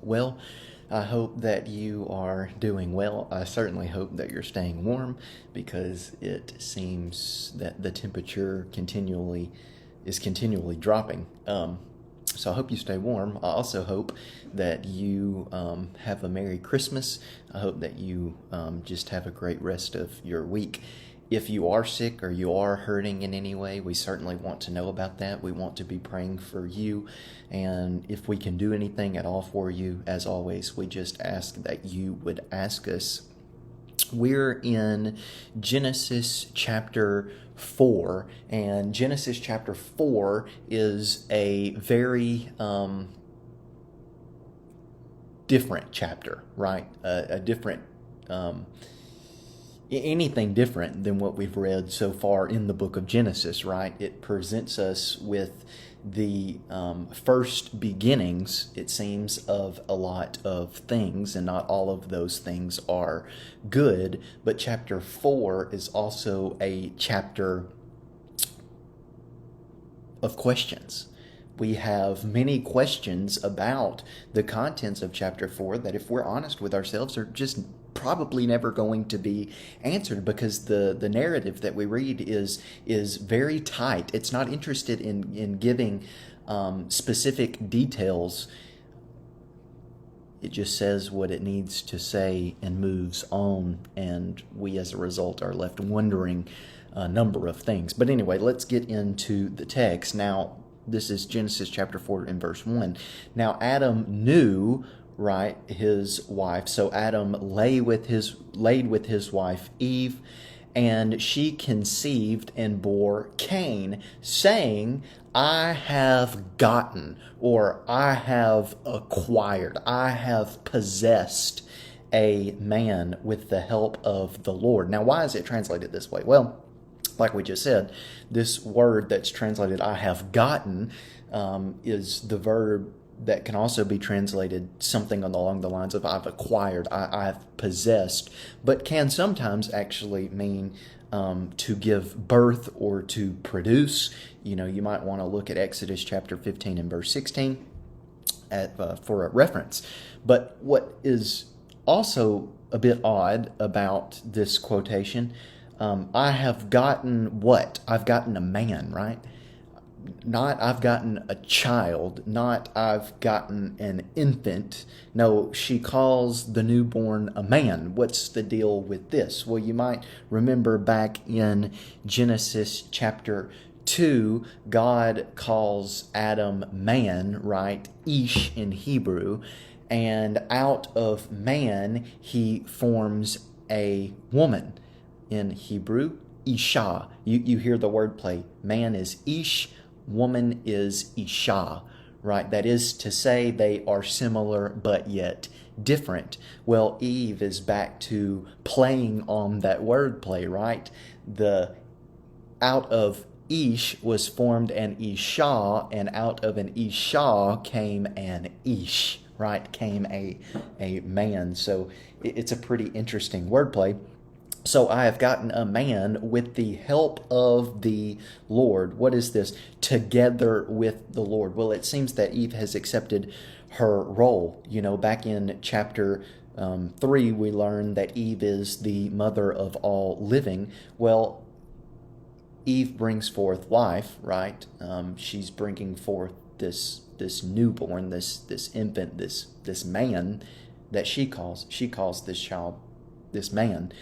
Well, I hope that you are doing well. I certainly hope that you're staying warm because it seems that the temperature continually dropping. So I hope you stay warm. I also hope that you have a Merry Christmas. I hope that you just have a great rest of your week. If you are sick or you are hurting in any way, we certainly want to know about that. We want to be praying for you. And if we can do anything at all for you, as always, we just ask that you would ask us. We're in Genesis chapter 4, and Genesis chapter 4 is a very different chapter, right? A different anything different than what we've read so far in the book of Genesis, right? It presents us with the first beginnings, it seems, of a lot of things, and not all of those things are good. But chapter 4 is also a chapter of questions. We have many questions about the contents of chapter 4 that, if we're honest with ourselves, are just probably never going to be answered, because the narrative that we read is very tight. It's not interested in giving specific details. It just says what it needs to say and moves on, and we as a result are left wondering a number of things. But anyway, let's get into the text. Now, this is Genesis chapter 4 and verse 1. Now Adam knew, right, his wife. So Adam laid with his wife Eve, and she conceived and bore Cain, saying, I have gotten, or I have acquired, I have possessed a man with the help of the Lord. Now, why is it translated this way? Well, like we just said, this word that's translated I have gotten is the verb that can also be translated something along the lines of I've acquired, I've possessed, but can sometimes actually mean to give birth or to produce. You know, you might want to look at Exodus chapter 15 and verse 16 for a reference. But what is also a bit odd about this quotation, I have gotten what? I've gotten a man, right? Not I've gotten a child, not I've gotten an infant. No, she calls the newborn a man. What's the deal with this? Well, you might remember back in Genesis chapter 2, God calls Adam man, right? Ish in Hebrew. And out of man, he forms a woman. In Hebrew, Isha. You hear the wordplay. Man is Ish, woman is Isha, right? That is to say, they are similar but yet different. Well, Eve is back to playing on that wordplay, right? The out of Ish was formed an Isha, and out of an Isha came an Ish, right? Came a man. So it's a pretty interesting wordplay. So I have gotten a man with the help of the Lord. What is this? Together with the Lord. Well, it seems that Eve has accepted her role. You know, back in chapter 3, we learn that Eve is the mother of all living. Well, Eve brings forth life, right? She's bringing forth this newborn, this infant, this man that she calls this child, this man.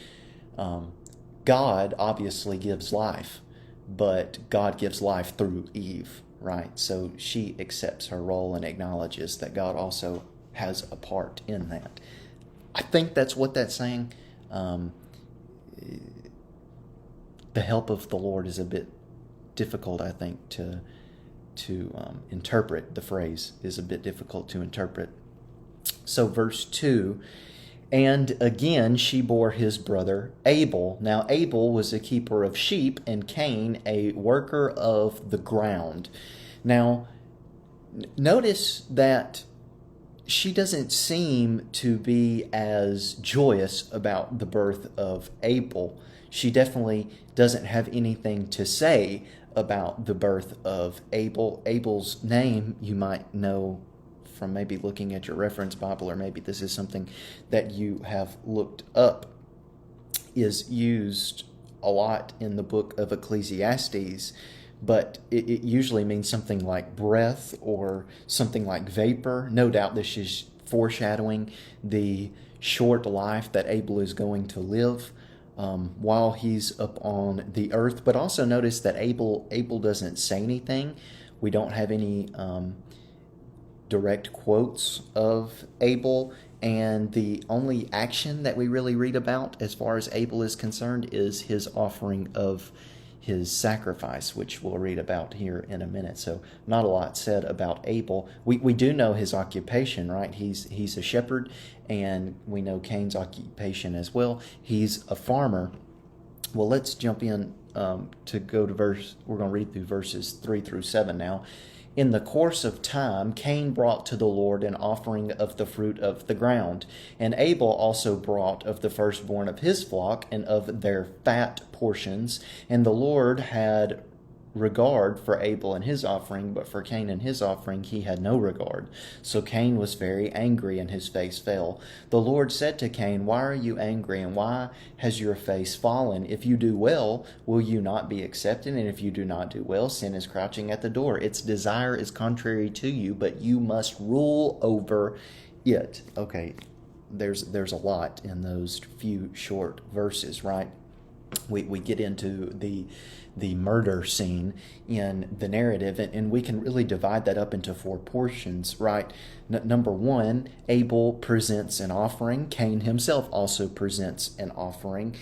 God obviously gives life, but God gives life through Eve, right? So she accepts her role and acknowledges that God also has a part in that. I think that's what that's saying. The help of the Lord is a bit difficult, I think, to interpret. The phrase is a bit difficult to interpret. So verse 2, and again she bore his brother Abel. Now Abel was a keeper of sheep, and Cain a worker of the ground. Now notice that she doesn't seem to be as joyous about the birth of Abel. She definitely doesn't have anything to say about the birth of Abel. Abel's name, you might know from maybe looking at your reference Bible, or maybe this is something that you have looked up, is used a lot in the book of Ecclesiastes, but it usually means something like breath or something like vapor. No doubt this is foreshadowing the short life that Abel is going to live while he's up on the earth. But also notice that Abel doesn't say anything. We don't have any direct quotes of Abel, and the only action that we really read about as far as Abel is concerned is his offering of his sacrifice, which we'll read about here in a minute. So not a lot said about Abel. We do know his occupation, right? He's a shepherd, and we know Cain's occupation as well. He's a farmer. Well, let's jump in to go to we're going to read through verses 3 through 7 now. In the course of time, Cain brought to the Lord an offering of the fruit of the ground, and Abel also brought of the firstborn of his flock and of their fat portions. And the Lord had regard for Abel and his offering, but for Cain and his offering he had no regard. So Cain was very angry, and his face fell. The Lord said to Cain, "Why are you angry, and why has your face fallen? If you do well, will you not be accepted? And if you do not do well, sin is crouching at the door. Its desire is contrary to you, but you must rule over it." Okay, there's a lot in those few short verses, right? We get into the murder scene in the narrative, and we can really divide that up into 4 portions, right? Number 1, Abel presents an offering. Cain himself also presents an offering.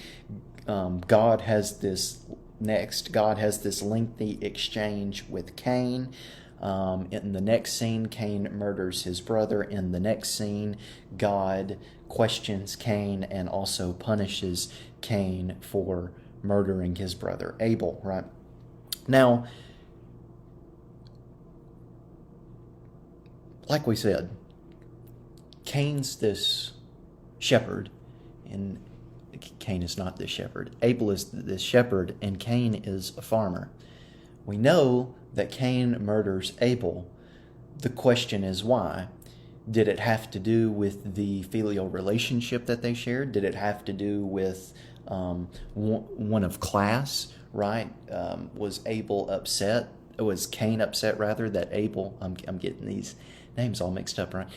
God has this lengthy exchange with Cain. In the next scene, Cain murders his brother. In the next scene, God questions Cain and also punishes Cain for murdering his brother Abel, right? Now, like we said, Cain's this shepherd, and Cain is not this shepherd. Abel is this shepherd, and Cain is a farmer. We know that Cain murders Abel. The question is why? Did it have to do with the filial relationship that they shared? Did it have to do with one of class, right? Was Abel upset? Was Cain upset, rather, that Abel, I'm getting these names all mixed up, right?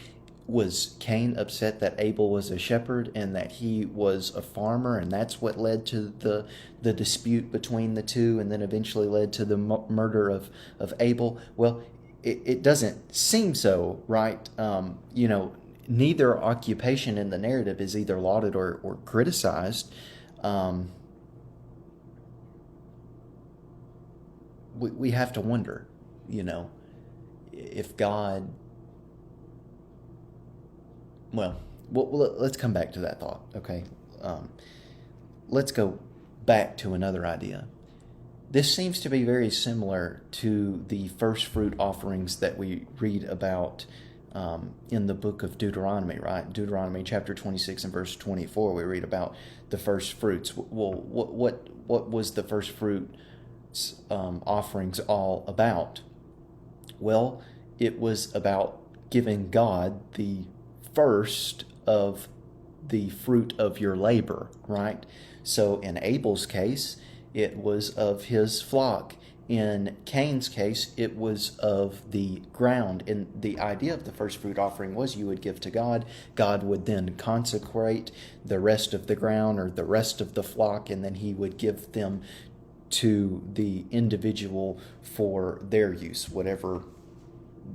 Was Cain upset that Abel was a shepherd and that he was a farmer, and that's what led to the dispute between the two, and then eventually led to the murder of Abel? Well, it doesn't seem so, right? Neither occupation in the narrative is either lauded or criticized. We have to wonder, if God... Well, let's come back to that thought, okay? Let's go back to another idea. This seems to be very similar to the first fruit offerings that we read about in the book of Deuteronomy, right? Deuteronomy chapter 26 and verse 24, we read about the first fruits. Well, what was the first fruit offerings all about? Well, it was about giving God the first of the fruit of your labor, right? So in Abel's case, it was of his flock. In Cain's case, it was of the ground. And the idea of the first fruit offering was you would give to God. God would then consecrate the rest of the ground or the rest of the flock, and then he would give them to the individual for their use, whatever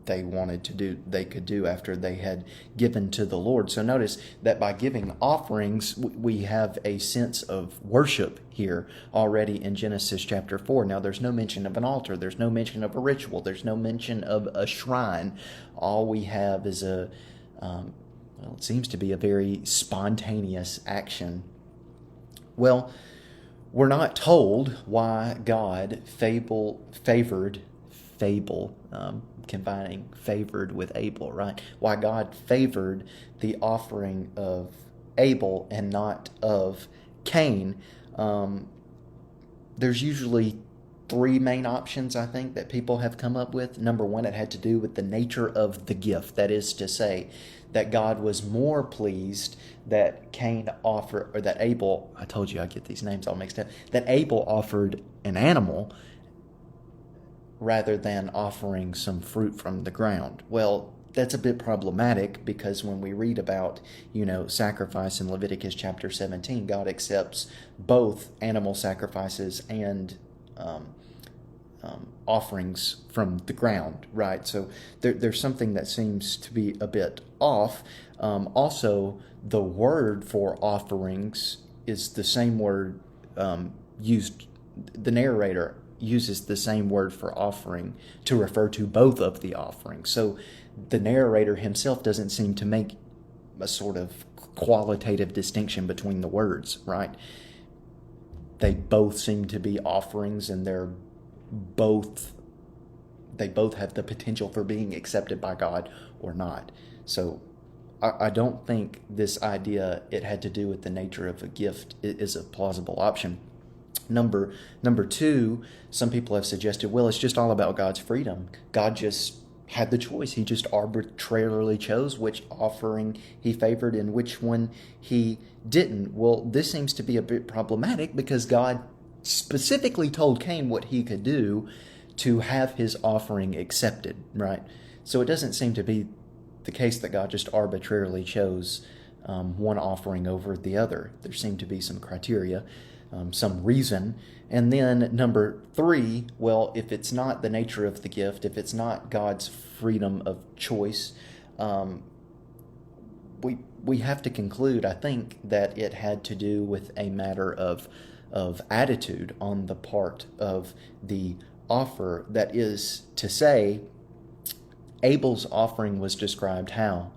they wanted to do, they could do after they had given to the Lord. So notice that by giving offerings, we have a sense of worship here already in Genesis chapter 4. Now, there's no mention of an altar. There's no mention of a ritual. There's no mention of a shrine. All we have is it seems to be a very spontaneous action. Well, we're not told why God favored combining favored with Abel, right? Why God favored the offering of Abel and not of Cain. There's usually three main options, I think, that people have come up with. Number one, it had to do with the nature of the gift. That is to say, that God was more pleased that Cain offered, or that Abel, I told you I get these names all mixed up, that Abel offered an animal rather than offering some fruit from the ground. Well, that's a bit problematic because when we read about, sacrifice in Leviticus chapter 17, God accepts both animal sacrifices and offerings from the ground, right? So there's something that seems to be a bit off. Also, the word for offerings is the same word used, the narrator uses the same word for offering to refer to both of the offerings. So the narrator himself doesn't seem to make a sort of qualitative distinction between the words, right? They both seem to be offerings, and they both have the potential for being accepted by God or not. So I don't think this idea it had to do with the nature of a gift is a plausible option. Number two, some people have suggested, well, it's just all about God's freedom. God just had the choice. He just arbitrarily chose which offering he favored and which one he didn't. Well, this seems to be a bit problematic because God specifically told Cain what he could do to have his offering accepted, right? So it doesn't seem to be the case that God just arbitrarily chose one offering over the other. There seemed to be some criteria, some reason. And then number three, well, if it's not the nature of the gift, if it's not God's freedom of choice, we have to conclude, I think, that it had to do with a matter of attitude on the part of the offerer. That is to say, Abel's offering was described how?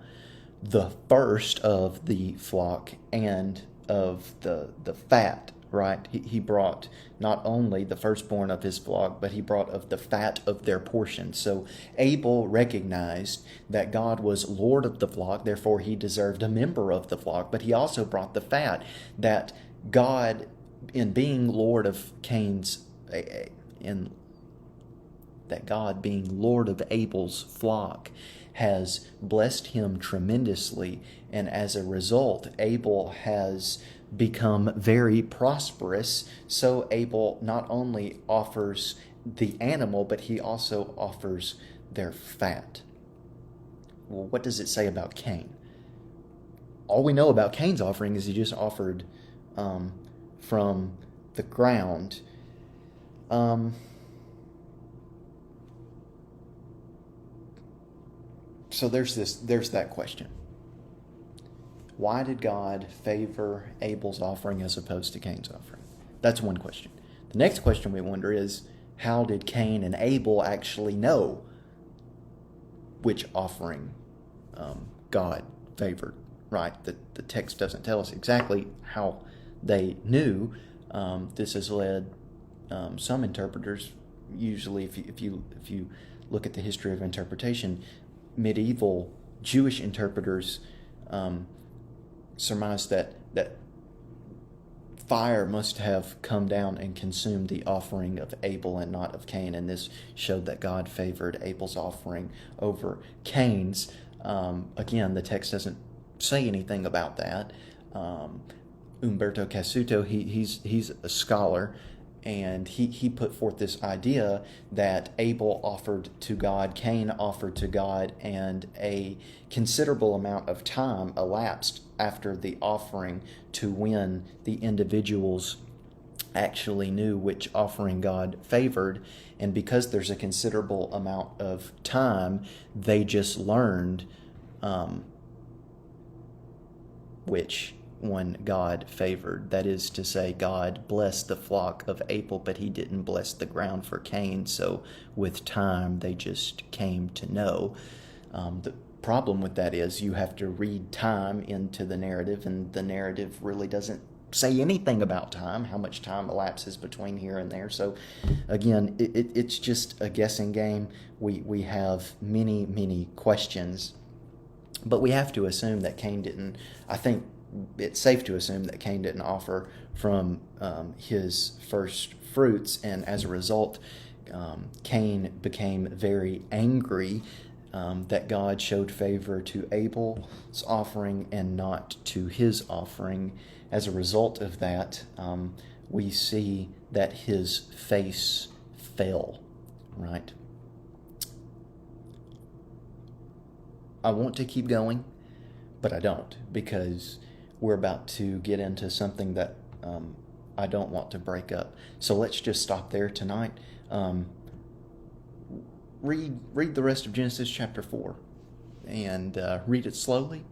The first of the flock and of the fat, right? He brought not only the firstborn of his flock, but he brought of the fat of their portion. So Abel recognized that God was Lord of the flock, therefore he deserved a member of the flock, but he also brought the fat, that God, in being Lord of that God, being Lord of Abel's flock, has blessed him tremendously, and as a result, Abel has become very prosperous. So Abel not only offers the animal, but he also offers their fat. Well, what does it say about Cain? All we know about Cain's offering is he just offered from the ground. So there's that question. Why did God favor Abel's offering as opposed to Cain's offering? That's one question. The next question we wonder is, how did Cain and Abel actually know which offering God favored? Right? The text doesn't tell us exactly how they knew. This has led some interpreters, usually if you look at the history of interpretation, medieval Jewish interpreters surmised that fire must have come down and consumed the offering of Abel and not of Cain, and this showed that God favored Abel's offering over Cain's. Again, the text doesn't say anything about that. Umberto Cassuto, he's a scholar, and he put forth this idea that Abel offered to God, Cain offered to God, and a considerable amount of time elapsed after the offering to when the individuals actually knew which offering God favored. And because there's a considerable amount of time, they just learned which one God favored. That is to say, God blessed the flock of Abel, but he didn't bless the ground for Cain. So with time, they just came to know. The problem with that is you have to read time into the narrative, and the narrative really doesn't say anything about time, how much time elapses between here and there. So again, it's just a guessing game. We have many questions, but we have to assume that Cain didn't. I think it's safe to assume that Cain didn't offer from his first fruits, and as a result, Cain became very angry that God showed favor to Abel's offering and not to his offering. As a result of that, we see that his face fell, right? I want to keep going, but I don't, because we're about to get into something that I don't want to break up. So let's just stop there tonight. Read the rest of Genesis chapter 4, and read it slowly,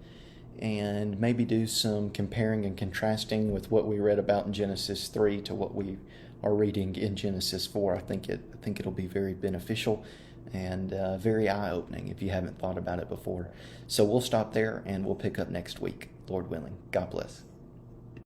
and maybe do some comparing and contrasting with what we read about in Genesis 3 to what we are reading in Genesis 4. I think it'll be very beneficial and very eye-opening if you haven't thought about it before. So we'll stop there, and we'll pick up next week, Lord willing. God bless.